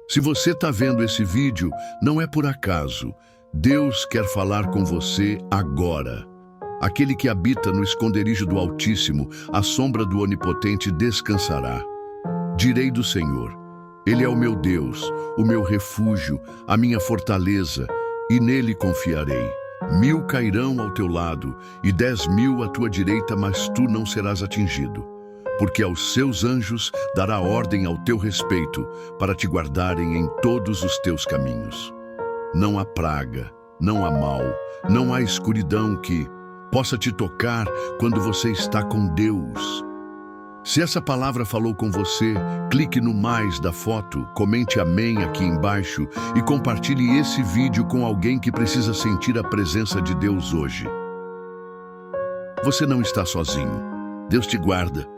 Se você está vendo esse vídeo, não é por acaso. Deus quer falar com você agora. Aquele que habita no esconderijo do Altíssimo, à sombra do Onipotente descansará. Direi do Senhor: Ele é o meu Deus, o meu refúgio, a minha fortaleza, e nele confiarei. 1000 cairão ao teu lado e 10.000 à tua direita, mas tu não serás atingido. Porque aos seus anjos dará ordem ao teu respeito, para te guardarem em todos os teus caminhos. Não há praga, não há mal, não há escuridão que possa te tocar quando você está com Deus. Se essa palavra falou com você, clique no mais da foto, comente amém aqui embaixo e compartilhe esse vídeo com alguém que precisa sentir a presença de Deus hoje. Você não está sozinho. Deus te guarda.